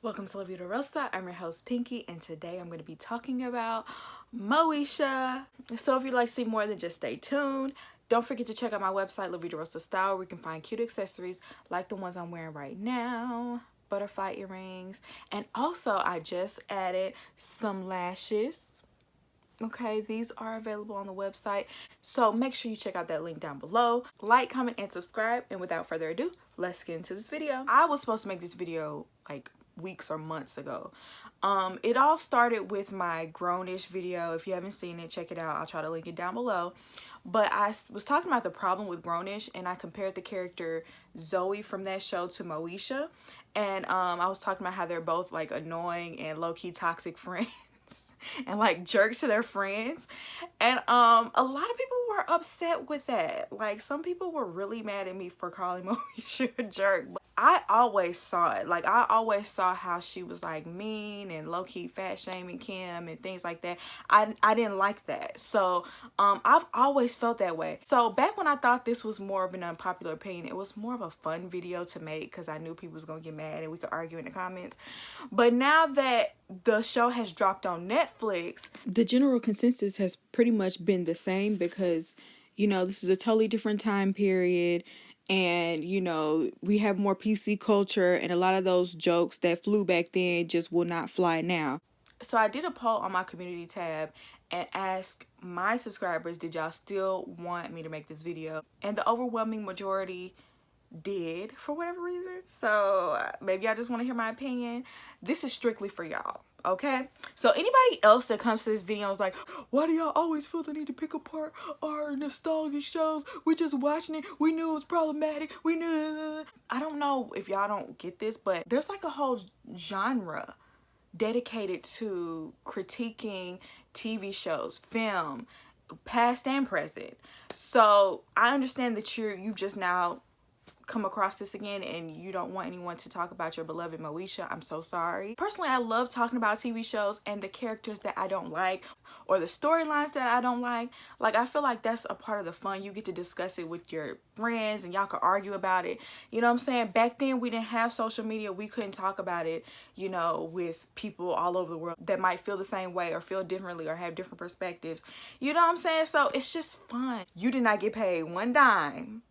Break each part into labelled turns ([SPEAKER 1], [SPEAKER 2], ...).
[SPEAKER 1] Welcome to Vita Rosa. I'm your host Pinky, and today I'm going to be talking about Moesha. So if you'd like to see more, then just stay tuned. Don't forget to check out my website, La Vita Rosa Style, where you can find cute accessories like the ones I'm wearing right now, butterfly earrings, and also I just added some lashes. Okay, these are available on the website, so make sure you check out that link down below. Like, comment, and subscribe, and without further ado, let's get into this video. I was supposed to make this video like weeks or months ago. It all started with my grownish video. If you haven't seen it, check it out. I'll try to link it down below. But I was talking about the problem with grownish, and I compared the character Zoey from that show to Moesha, and I was talking about how they're both like annoying and low-key toxic friends and like jerks to their friends, and a lot of people were upset with that. Like, some people were really mad at me for calling Moesha a jerk, but I always saw it. Like, I always saw how she was like mean and low-key fat shaming Kim and things like that. I didn't like that. So I've always felt that way. So back when I thought this was more of an unpopular opinion, it was more of a fun video to make because I knew people was gonna get mad and we could argue in the comments. But now that the show has dropped on Netflix, the general consensus has pretty much been the same because, you know, this is a totally different time period, and, you know, we have more PC culture, and a lot of those jokes that flew back then just will not fly now. So I did a poll on my community tab and asked my subscribers, did y'all still want me to make this video? And the overwhelming majority did, for whatever reason. So maybe I just want to hear my opinion. This is strictly for y'all, okay? So anybody else that comes to this video is like, why do y'all always feel the need to pick apart our nostalgia shows? We just watching it, we knew it was problematic, we knew. I don't know if y'all don't get this, but there's like a whole genre dedicated to critiquing TV shows, film, past and present. So I understand that you've just now come across this again and you don't want anyone to talk about your beloved Moesha. I'm so sorry. Personally, I love talking about TV shows and the characters that I don't like or the storylines that I don't like. Like, I feel like that's a part of the fun. You get to discuss it with your friends and y'all can argue about it. You know what I'm saying? Back then we didn't have social media. We couldn't talk about it, you know, with people all over the world that might feel the same way or feel differently or have different perspectives. You know what I'm saying? So it's just fun. You did not get paid one dime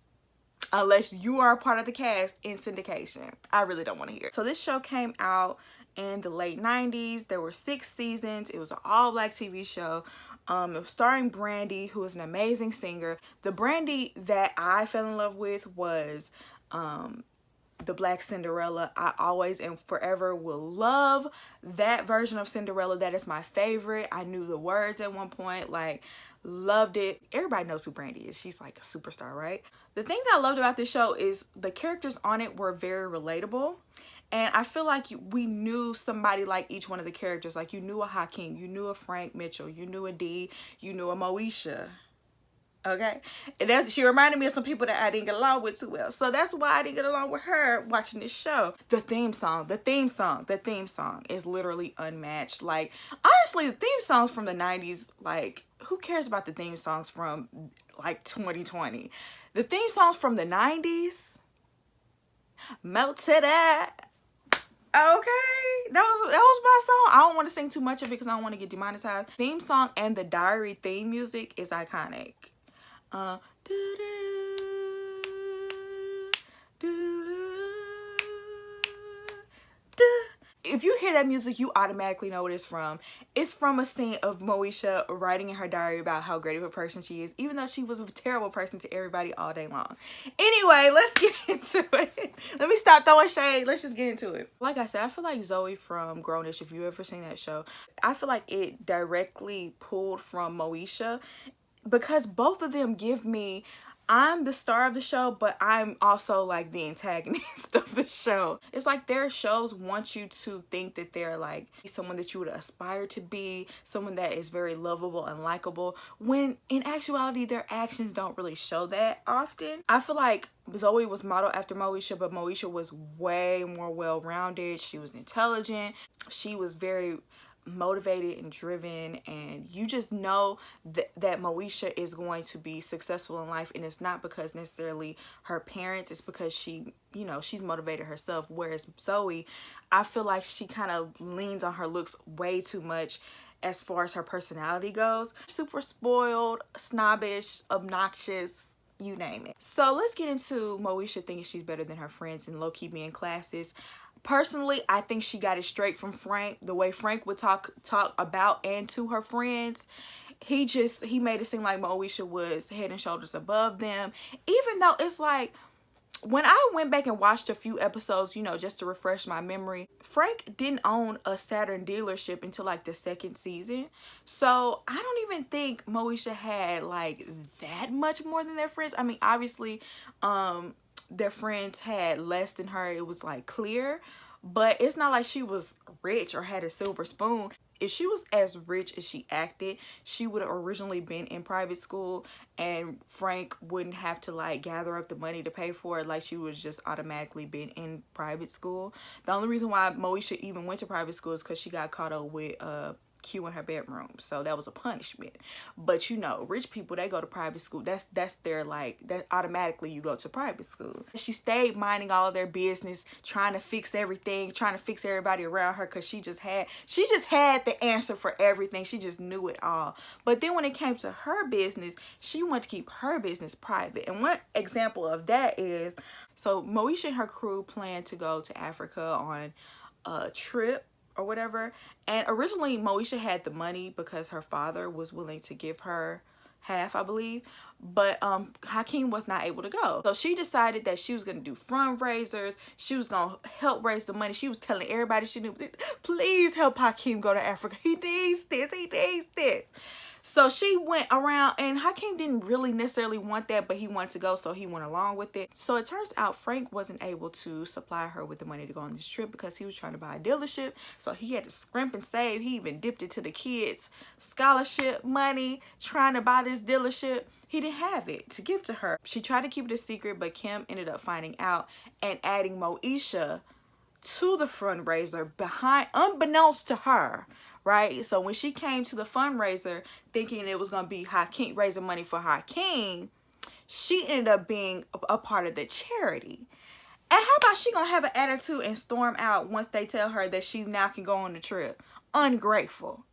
[SPEAKER 1] unless you are a part of the cast in syndication. I really don't want to hear it. So this show came out in the late 90s. There were 6 seasons. It was an all-black TV show. It was starring Brandy, who is an amazing singer. The Brandy that I fell in love with was the Black Cinderella. I always and forever will love that version of Cinderella. That is my favorite. I knew the words at one point, like, loved it. Everybody knows who Brandy is. She's like a superstar, right? The thing that I loved about this show is the characters on it were very relatable. And I feel like we knew somebody like each one of the characters. Like, you knew a Hakeem, you knew a Frank Mitchell, you knew a Dee, you knew a Moesha. Okay, and she reminded me of some people that I didn't get along with too well. So that's why I didn't get along with her watching this show. The theme song is literally unmatched. Like, honestly, the theme songs from the 90s, like, who cares about the theme songs from like 2020? The theme songs from the 90s, melted at. Okay, that was my song. I don't want to sing too much of it because I don't want to get demonetized. Theme song and the Diary theme music is iconic. If you hear that music, you automatically know what it's from. It's from a scene of Moesha writing in her diary about how great of a person she is, even though she was a terrible person to everybody all day long. Anyway, let's get into it. Let me stop throwing shade. Let's just get into it. Like I said, I feel like Zoey from Grownish, if you ever seen that show, I feel like it directly pulled from Moesha, because both of them give me, I'm the star of the show, but I'm also like the antagonist of the show. It's like their shows want you to think that they're like someone that you would aspire to be, someone that is very lovable and likable, when in actuality their actions don't really show that often. I feel like Zoey was modeled after Moesha, but Moesha was way more well-rounded. She was intelligent. She was very motivated and driven, and you just know that Moesha is going to be successful in life. And it's not because necessarily her parents, it's because she, you know, she's motivated herself. Whereas Zoey, I feel like she kind of leans on her looks way too much as far as her personality goes. Super spoiled, snobbish, obnoxious, you name it. So let's get into Moesha thinking she's better than her friends and low-key being classes. Personally, I think she got it straight from Frank. The way Frank would talk about and to her friends, he made it seem like Moesha was head and shoulders above them. Even though it's like, when I went back and watched a few episodes, you know, just to refresh my memory, Frank didn't own a Saturn dealership until like the second season. So I don't even think Moesha had like that much more than their friends. I mean, obviously, their friends had less than her. It was like clear, but it's not like she was rich or had a silver spoon. If she was as rich as she acted, she would have originally been in private school, and Frank wouldn't have to like gather up the money to pay for it. Like, she would just automatically been in private school. The only reason why Moesha even went to private school is because she got caught up with Q in her bedroom, so that was a punishment. But you know, rich people, they go to private school. That's their, like, that automatically you go to private school. She stayed minding all of their business, trying to fix everything, trying to fix everybody around her, because she just had the answer for everything. She just knew it all. But then when it came to her business, she wanted to keep her business private. And one example of that is, so Moesha and her crew planned to go to Africa on a trip or whatever, and originally Moesha had the money because her father was willing to give her half, I believe, but Hakeem was not able to go. So she decided that she was going to do fundraisers. She was going to help raise the money. She was telling everybody she knew, please help Hakeem go to Africa. He needs this. He needs this. So she went around, and Hakeem didn't really necessarily want that, but he wanted to go, so he went along with it. So it turns out Frank wasn't able to supply her with the money to go on this trip because he was trying to buy a dealership. So he had to scrimp and save. He even dipped into the kids' scholarship money trying to buy this dealership. He didn't have it to give to her. She tried to keep it a secret, but Kim ended up finding out and adding Moesha to the fundraiser unbeknownst to her, right? So when she came to the fundraiser thinking it was going to be Hakeem, raising money for Hakeem, she ended up being a part of the charity. And how about she gonna have an attitude and storm out once they tell her that she now can go on the trip? Ungrateful,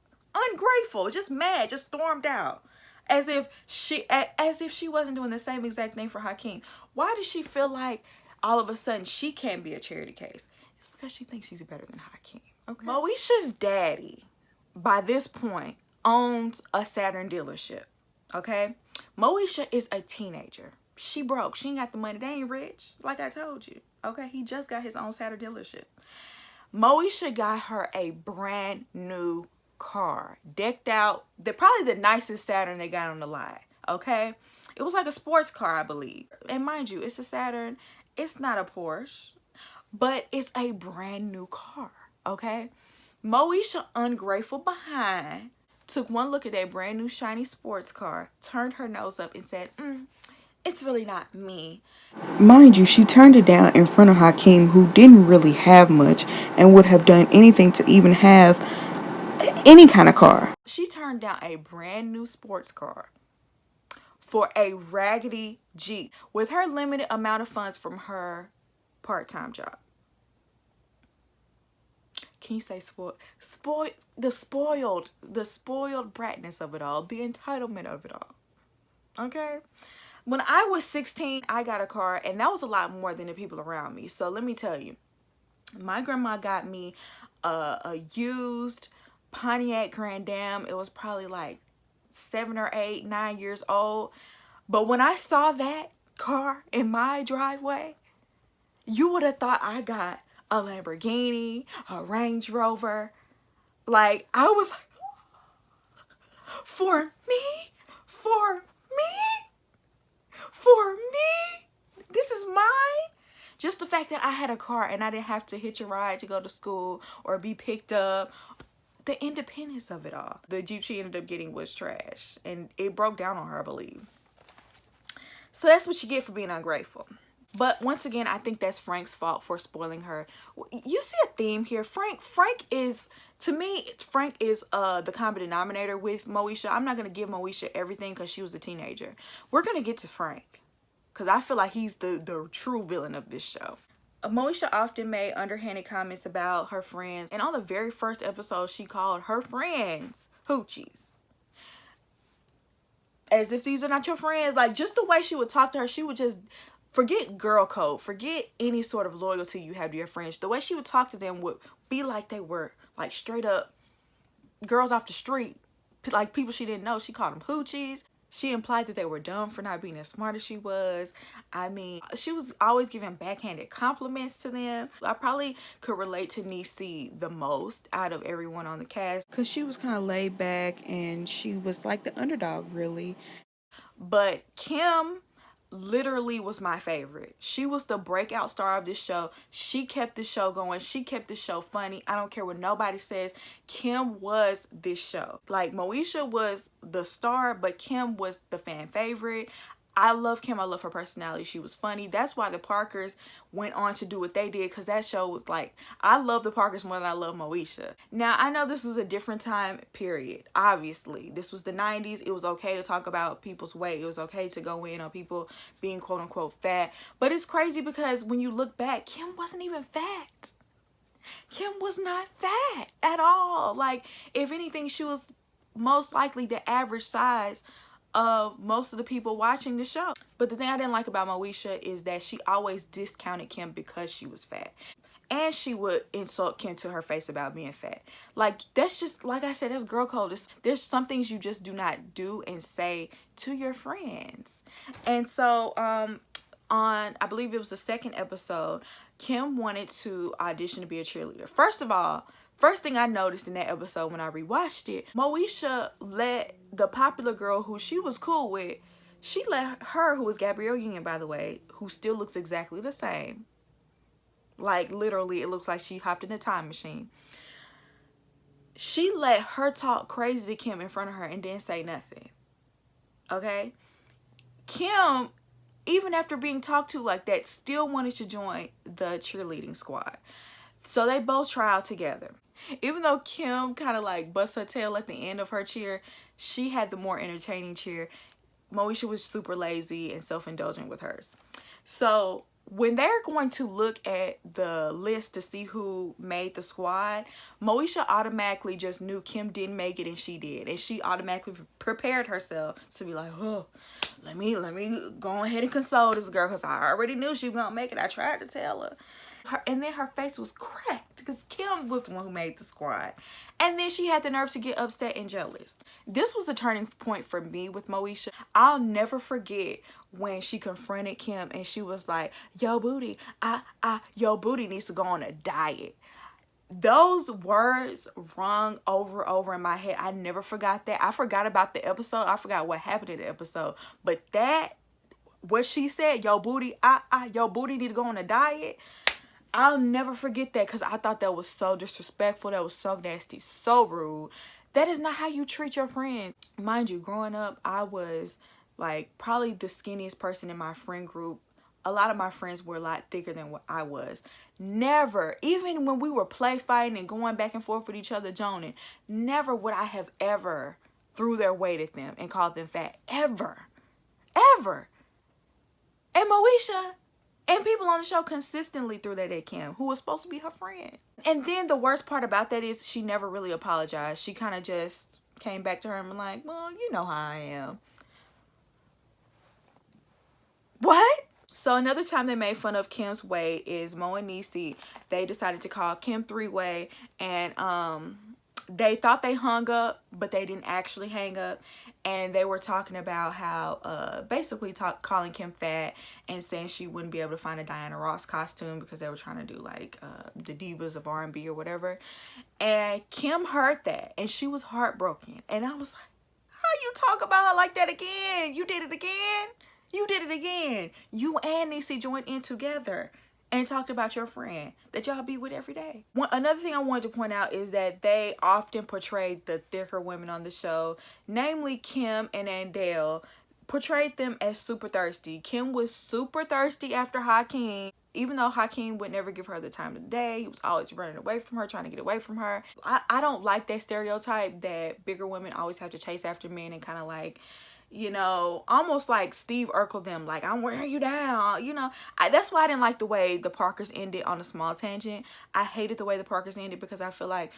[SPEAKER 1] just mad, just stormed out, as if she wasn't doing the same exact thing for Hakeem. Why does she feel like all of a sudden she can't be a charity case? It's because she thinks she's better than Hakeem. Okay. Moesha's daddy, by this point, owns a Saturn dealership. Okay? Moesha is a teenager. She broke. She ain't got the money. They ain't rich, like I told you. Okay? He just got his own Saturn dealership. Moesha got her a brand new car, decked out. Probably the nicest Saturn they got on the lot. Okay? It was like a sports car, I believe. And mind you, it's a Saturn. It's not a Porsche, but it's a brand new car. Okay? Moesha, ungrateful behind, took one look at that brand new shiny sports car, turned her nose up and said, it's really not me. Mind you, she turned it down in front of Hakeem, who didn't really have much and would have done anything to even have any kind of car. She turned down a brand new sports car for a raggedy Jeep with her limited amount of funds from her part-time job. Can you say spoiled? The spoiled bratness of it all, the entitlement of it all. Okay? When I was 16, I got a car, and that was a lot more than the people around me. So let me tell you, my grandma got me a used Pontiac Grand Dam. It was probably like 7 or 8, 9 years old. But when I saw that car in my driveway, you would have thought I got a Lamborghini, a Range Rover. Like, I was like, for me? This is mine? Just the fact that I had a car and I didn't have to hitch a ride to go to school or be picked up. The independence of it all. The Jeep she ended up getting was trash, and it broke down on her, I believe. So that's what you get for being ungrateful. But once again, I think that's Frank's fault for spoiling her. You see a theme here. Frank is, to me, Frank is the common denominator with Moesha. I'm not going to give Moesha everything because she was a teenager. We're going to get to Frank because I feel like he's the true villain of this show. Moesha often made underhanded comments about her friends. And on the very first episode, she called her friends hoochies. As if these are not your friends. Like, just the way she would talk to her, she would just... Forget girl code. Forget any sort of loyalty you have to your friends. The way she would talk to them would be like they were like straight up girls off the street. Like people she didn't know. She called them hoochies. She implied that they were dumb for not being as smart as she was. I mean, she was always giving backhanded compliments to them. I probably could relate to Niecy the most out of everyone on the cast. Because she was kind of laid back and she was like the underdog, really. But Kim literally was my favorite. She was the breakout star of this show. She kept the show going. She kept the show funny. I don't care what nobody says. Kim was this show. Like, Moesha was the star, but Kim was the fan favorite. I love Kim. I love her personality. She was funny. That's why the Parkers went on to do what they did, because that show was like, I love the Parkers more than I love Moesha. Now, I know this was a different time period. Obviously, this was the 90s. It was okay to talk about people's weight. It was okay to go in on people being quote unquote fat. But it's crazy because when you look back, Kim wasn't even fat. Kim was not fat at all. Like, if anything, she was most likely the average size of most of the people watching the show. But the thing I didn't like about Moesha is that she always discounted Kim because she was fat. And she would insult Kim to her face about being fat. Like, that's just, like I said, that's girl code. There's some things you just do not do and say to your friends. And so, on, I believe it was the second episode, Kim wanted to audition to be a cheerleader. First of all, first thing I noticed in that episode when I rewatched it, Moesha let the popular girl who she was cool with, she let her, who was Gabrielle Union, by the way, who still looks exactly the same. Like, literally, it looks like she hopped in a time machine. She let her talk crazy to Kim in front of her and didn't say nothing. Okay? Kim, even after being talked to like that, still wanted to join the cheerleading squad. So they both try out together. Even though Kim kind of like busts her tail at the end of her cheer, she had the more entertaining cheer. Moesha was super lazy and self-indulgent with hers. So when they're going to look at the list to see who made the squad, Moesha automatically just knew Kim didn't make it and she did. And she automatically prepared herself to be like, oh, let me go ahead and console this girl because I already knew she was going to make it. I tried to tell her. And then her face was cracked because Kim was the one who made the squad. And then she had the nerve to get upset and jealous. This was a turning point for me with Moesha. I'll never forget when she confronted Kim and she was like, yo booty, your booty needs to go on a diet. Those words rung over in my head. I never forgot that. I forgot about the episode. I forgot what happened in the episode. But that, what she said, yo booty, your booty need to go on a diet. I'll never forget that because I thought that was so disrespectful. That was so nasty, so rude. That is not how you treat your friends. Mind you, growing up, I was like probably the skinniest person in my friend group. A lot of my friends were a lot thicker than what I was. Never, even when we were play fighting and going back and forth with each other, joning, never would I have ever threw their weight at them and called them fat. Ever. Ever. And Moesha and people on the show consistently threw that at Kim, who was supposed to be her friend. And then the worst part about that is she never really apologized. She kind of just came back to her and was like, well, you know how I am. What? So another time they made fun of Kim's weight is Mo and Niecy. They decided to call Kim three-way, and they thought they hung up, but they didn't actually hang up. And they were talking about how basically calling Kim fat and saying she wouldn't be able to find a Diana Ross costume because they were trying to do like the divas of R&B or whatever. And Kim heard that and she was heartbroken. And I was like, how you talk about her like that again? You did it again? You did it again. You and Niecy joined in together and talked about your friend that y'all be with every day. Another thing I wanted to point out is that they often portrayed the thicker women on the show, namely Kim and Andale, portrayed them as super thirsty. Kim was super thirsty after Hakeem. Even though Hakeem would never give her the time of the day, he was always running away from her, trying to get away from her. I don't like that stereotype that bigger women always have to chase after men and kind of like, you know, almost like Steve Urkel them, like, I'm wearing you down, you know. That's why I didn't like the way the Parkers ended. On a small tangent, I hated the way the Parkers ended because I feel like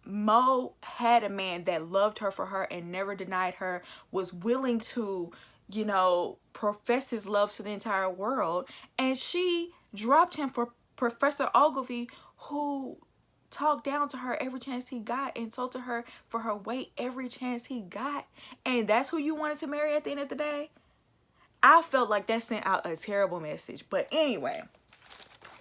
[SPEAKER 1] Mo had a man that loved her for her and never denied her, was willing to, you know, profess his love to the entire world, and she dropped him for Professor Ogilvy, who talked down to her every chance he got, insulted her for her weight every chance he got, and that's who you wanted to marry at the end of the day. I felt like that sent out a terrible message. But anyway,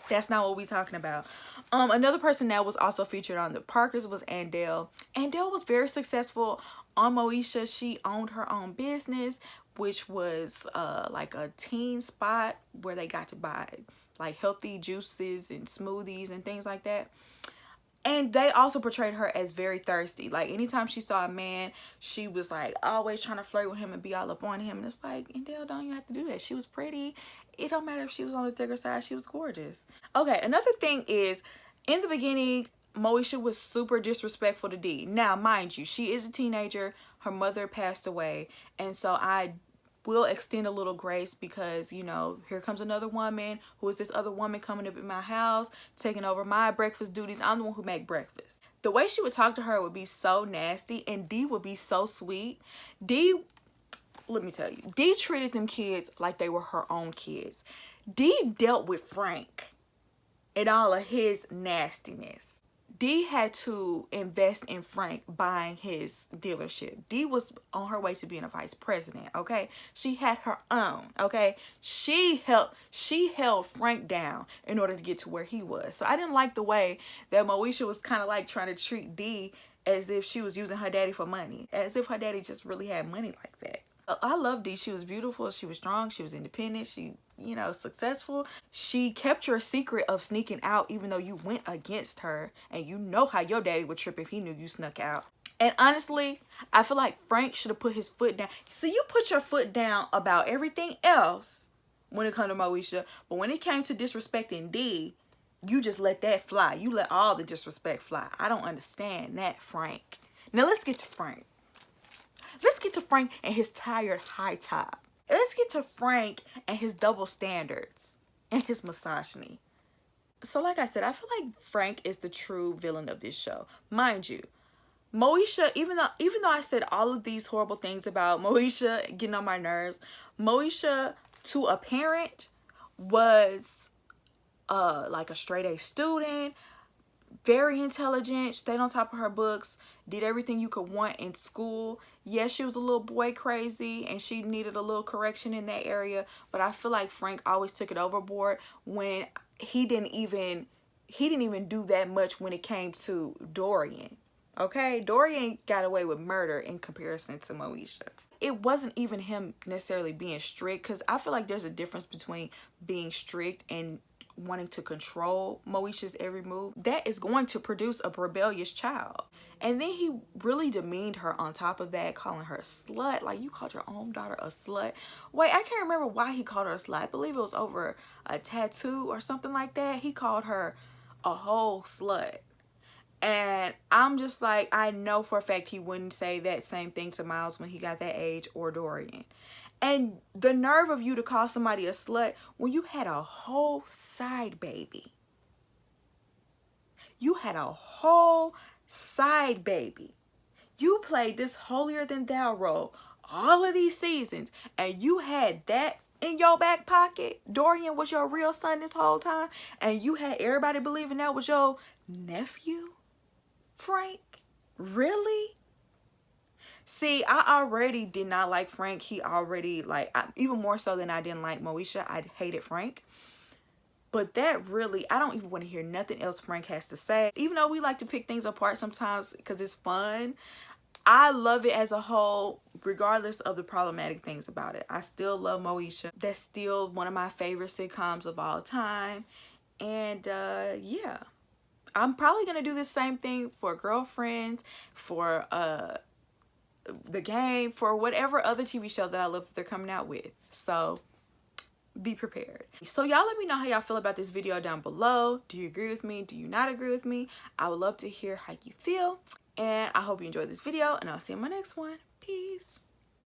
[SPEAKER 1] that's not what we're talking about. Another person that was also featured on the Parkers was Andell. Andell was very successful on Moesha. She owned her own business, which was like a teen spot where they got to buy like healthy juices and smoothies and things like that. And they also portrayed her as very thirsty. Like anytime she saw a man, she was like always trying to flirt with him and be all up on him. And it's like, Andell, don't you have to do that? She was pretty. It don't matter if she was on the thicker side. She was gorgeous. Okay, another thing is, in the beginning, Moesha was super disrespectful to Dee. Now, mind you, she is a teenager. Her mother passed away. And so I will extend a little grace because, you know, here comes another woman. Who is this other woman coming up in my house, taking over my breakfast duties? I'm the one who make breakfast. The way she would talk to her would be so nasty, and Dee would be so sweet. Dee, let me tell you, Dee treated them kids like they were her own kids. Dee dealt with Frank and all of his nastiness. Dee had to invest in Frank buying his dealership. Dee was on her way to being a vice president, okay? She had her own, okay? She held Frank down in order to get to where he was. So I didn't like the way that Moesha was kind of like trying to treat Dee as if she was using her daddy for money. As if her daddy just really had money like that. I love Dee. She was beautiful. She was strong. She was independent. She, you know, successful. She kept your secret of sneaking out even though you went against her. And you know how your daddy would trip if he knew you snuck out. And honestly, I feel like Frank should have put his foot down. So you put your foot down about everything else when it comes to Moesha. But when it came to disrespecting Dee, you just let that fly. You let all the disrespect fly. I don't understand that, Frank. Now let's get to Frank. Let's get to Frank and his tired high top. Let's get to Frank and his double standards and his misogyny. So like I said, I feel like Frank is the true villain of this show. Mind you, Moesha, even though I said all of these horrible things about Moesha getting on my nerves, Moesha to a parent was like a straight A student, very intelligent, stayed on top of her books, did everything you could want in school. Yes, she was a little boy crazy and she needed a little correction in that area, but I feel like Frank always took it overboard when he didn't even do that much when it came to Dorian. Okay, Dorian got away with murder in comparison to Moesha. It wasn't even him necessarily being strict, because I feel like there's a difference between being strict and wanting to control Moesha's every move. That is going to produce a rebellious child. And then he really demeaned her on top of that, calling her a slut. Like, you called your own daughter a slut. Wait, I can't remember why he called her a slut. I believe it was over a tattoo or something like that. He called her a whole slut. And I'm just like, I know for a fact he wouldn't say that same thing to Miles when he got that age, or Dorian. And the nerve of you to call somebody a slut when you had a whole side baby. You had a whole side baby. You played this holier than thou role all of these seasons, and you had that in your back pocket. Dorian was your real son this whole time, and you had everybody believing that was your nephew? Frank? Really? See, I already did not like Frank. He already, like, even more so than I didn't like Moesha, I hated Frank. But that really, I don't even want to hear nothing else Frank has to say. Even though we like to pick things apart sometimes because it's fun, I love it as a whole, regardless of the problematic things about it. I still love Moesha. That's still one of my favorite sitcoms of all time. And yeah, I'm probably going to do the same thing for Girlfriends, for The Game, for whatever other TV show that I love that they're coming out with. So be prepared. So y'all let me know how y'all feel about this video down below. Do you agree with me? Do you not agree with me? I would love to hear how you feel. And I hope you enjoyed this video, and I'll see you in my next one. Peace.